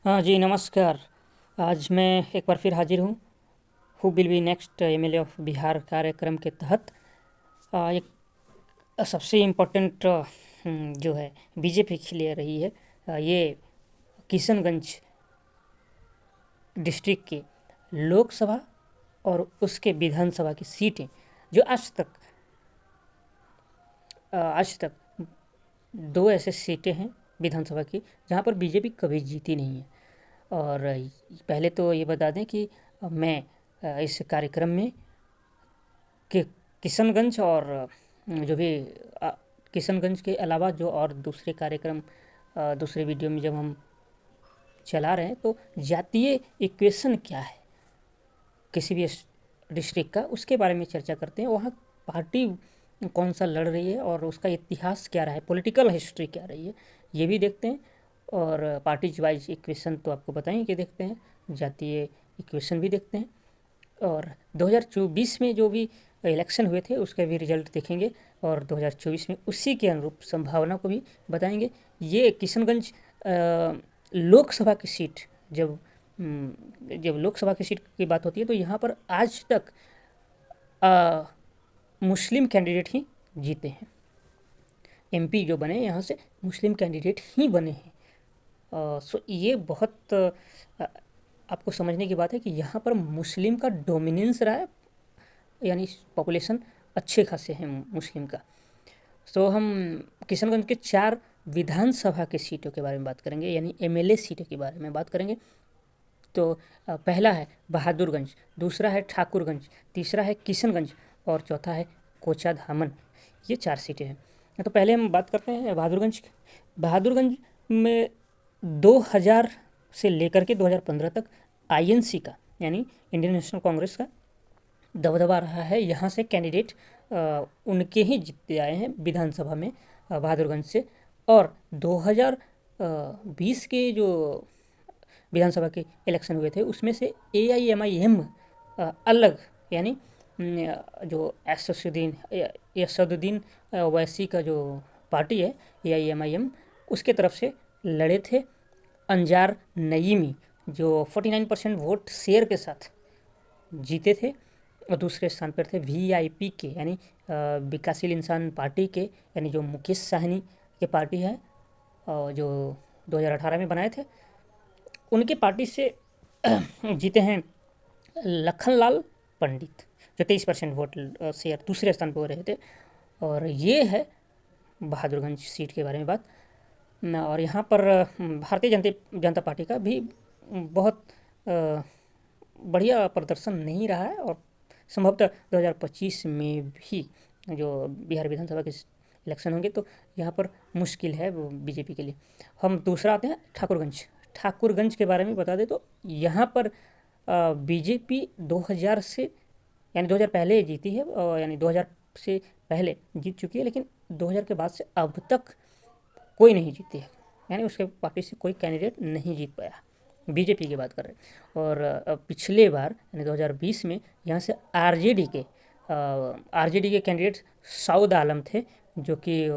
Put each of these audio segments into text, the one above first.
हाँ जी, नमस्कार। आज मैं एक बार फिर हाजिर हूँ who will be next MLA of Bihar कार्यक्रम के तहत। एक सबसे इम्पोर्टेंट जो है बीजेपी के लिए रही है, ये किशनगंज डिस्ट्रिक्ट के लोकसभा और उसके विधानसभा की सीटें जो आज तक दो ऐसे सीटें हैं विधानसभा की जहाँ पर बीजेपी कभी जीती नहीं है। और पहले तो ये बता दें कि मैं इस कार्यक्रम में कि किशनगंज और जो भी अ, किशनगंज के अलावा जो और दूसरे कार्यक्रम दूसरे वीडियो में जब हम चला रहे हैं तो जातीय इक्वेशन क्या है किसी भी डिस्ट्रिक्ट का, उसके बारे में चर्चा करते हैं। वहाँ पार्टी कौन सा लड़ रही है और उसका इतिहास क्या रहा है, पॉलिटिकल हिस्ट्री क्या रही है, ये भी देखते हैं। और पार्टी वाइज इक्वेशन तो आपको बताएं कि देखते हैं, जातीय इक्वेशन भी देखते हैं। और 2024 में जो भी इलेक्शन हुए थे उसके भी रिजल्ट देखेंगे और 2024 में उसी के अनुरूप संभावना को भी बताएंगे। ये किशनगंज लोकसभा की सीट, जब लोकसभा की सीट की बात होती है तो यहाँ पर आज तक अ, मुस्लिम कैंडिडेट ही जीते हैं। एमपी जो बने यहाँ से मुस्लिम कैंडिडेट ही बने हैं। सो ये बहुत आपको समझने की बात है कि यहाँ पर मुस्लिम का डोमिनेंस रहा है, यानी पॉपुलेशन अच्छे खासे हैं मुस्लिम का। सो हम किशनगंज के 4 विधानसभा की सीटों के बारे में बात करेंगे, यानी एमएलए सीटों के बारे में बात करेंगे। तो पहला है बहादुरगंज, दूसरा है ठाकुरगंज, तीसरा है किशनगंज और चौथा है कोचाधामन। ये 4 सीटें हैं। तो पहले हम बात करते हैं बहादुरगंज की। बहादुरगंज में 2000 से लेकर के 2015 तक आईएनसी का, यानी इंडियन नेशनल कांग्रेस का दबदबा रहा है। यहाँ से कैंडिडेट उनके ही जीतते आए हैं विधानसभा में बहादुरगंज से। और 2020 के जो विधानसभा के इलेक्शन हुए थे उसमें से AIMIM अलग, यानी जो यसदुद्दीन ओवैसी का जो पार्टी है AIMIM, उसके तरफ से लड़े थे अंजार नईमी, जो 49% वोट शेयर के साथ जीते थे। और दूसरे स्थान पर थे VIP के, यानी विकासशील इंसान पार्टी के, यानी जो मुकेश साहनी के पार्टी है और जो 2018 में बनाए थे, उनके पार्टी से जीते हैं लखनलाल पंडित, जो 23% वोट शेयर दूसरे स्थान पर रहे थे। और ये है बहादुरगंज सीट के बारे में बात। और यहाँ पर भारतीय जनता पार्टी का भी बहुत बढ़िया प्रदर्शन नहीं रहा है और संभवतः 2025 में भी जो बिहार विधानसभा के इलेक्शन होंगे तो यहाँ पर मुश्किल है वो बीजेपी के लिए। हम दूसरा आते हैं ठाकुरगंज। ठाकुरगंज के बारे में बता दें तो यहाँ पर बीजेपी 2000 से, यानी 2000 पहले जीती है, यानी 2000 से पहले जीत चुकी है, लेकिन 2000 के बाद से अब तक कोई नहीं जीती है, यानी उसके पार्टी से कोई कैंडिडेट नहीं जीत पाया। बीजेपी की बात कर रहे हैं। और पिछले बार यानी 2020 में यहाँ से आरजेडी के कैंडिडेट सऊद आलम थे, जो कि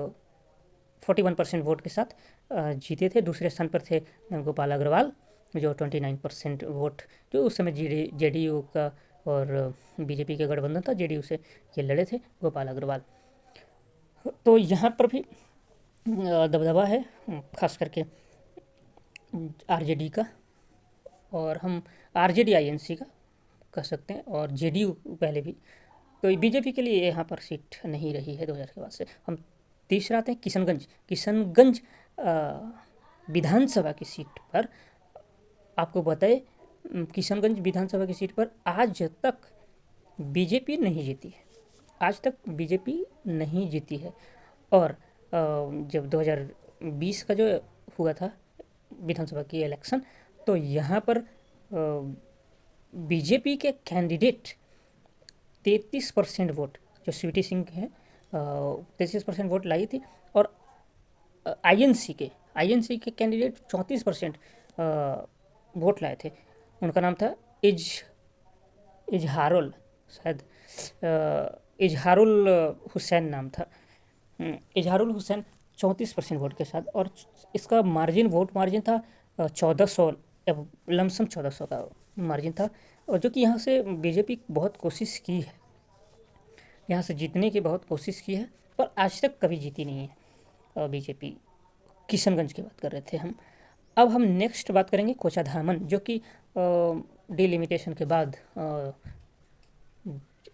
41% वोट के साथ जीते थे। दूसरे स्थान पर थे गोपाल अग्रवाल, जो 29% वोट, जो उस समय जेडीयू का और बीजेपी का गठबंधन था, जेडीयू से ये लड़े थे गोपाल अग्रवाल। तो यहाँ पर भी दबदबा है खास करके आरजेडी का, और हम आरजेडी आईएनसी का कह सकते हैं, और जेडीयू पहले भी। तो बीजेपी के लिए यहाँ पर सीट नहीं रही है 2000 के बाद से। हम तीसरा आते हैं किशनगंज विधानसभा की सीट पर। आपको बताए किशनगंज विधानसभा की सीट पर आज तक बीजेपी नहीं जीती है, आज तक बीजेपी नहीं जीती है। और जब 2020 का जो हुआ था विधानसभा की इलेक्शन, तो यहाँ पर बीजेपी के कैंडिडेट 33% वोट, जो स्वीटी सिंह है, 33% वोट लाई थी। और आईएनसी के कैंडिडेट 34% वोट लाए थे। उनका नाम था इजहारुल, शायद इजहारुल हुसैन नाम था। इजहारुल हुसैन 34% वोट के साथ, और इसका वोट मार्जिन था 1400 अब लमसम 1400 का मार्जिन था, और जो कि यहाँ से बीजेपी बहुत कोशिश की है, यहाँ से जीतने की बहुत कोशिश की है, पर आज तक कभी जीती नहीं है बीजेपी। किशनगंज की बात कर रहे थे हम। अब हम नेक्स्ट बात करेंगे कोचाधामन, जो कि डिलिमिटेशन के बाद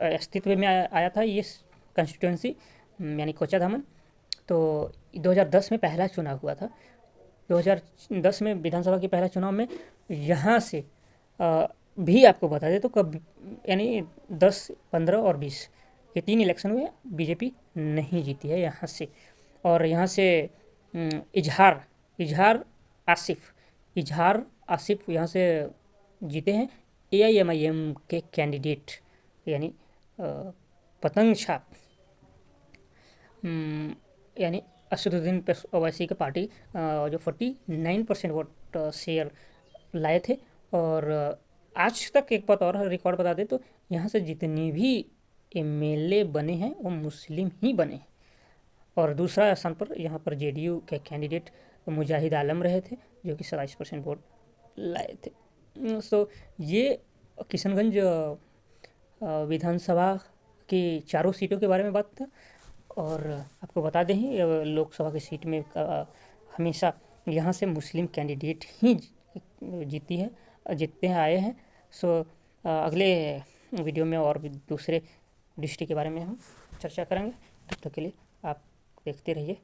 अस्तित्व में आया था ये कंस्टिट्यूंसी, यानी कोचाधामन। तो 2010 में पहला चुनाव हुआ था। 2010 में विधानसभा के पहला चुनाव में यहाँ से भी आपको बता दें तो कब, यानी 10, 15 और 20 ये 3 इलेक्शन में बीजेपी नहीं जीती है यहाँ से। और यहाँ से इजहार इजहार आसिफ इजहार आसिफ यहाँ से जीते हैं, AIMIM के कैंडिडेट, यानी पतंग छाप, यानी असदुद्दीन ओवैसी की पार्टी, जो 49% वोट शेयर लाए थे। और आज तक एक बात और रिकॉर्ड बता दें तो यहाँ से जितने भी MLA बने हैं वो मुस्लिम ही बने हैं। और दूसरा स्थान पर यहाँ पर JDU के कैंडिडेट मुजाहिद आलम रहे थे, जो कि 27% वोट लाए थे। सो ये किशनगंज विधानसभा की चारों सीटों के बारे में बात था। और आपको बता दें ही लोकसभा की सीट में हमेशा यहाँ से मुस्लिम कैंडिडेट ही जीतते आए हैं। सो अगले वीडियो में और भी दूसरे डिस्ट्रिक्ट के बारे में हम चर्चा करेंगे। तब तक के लिए आप देखते रहिए।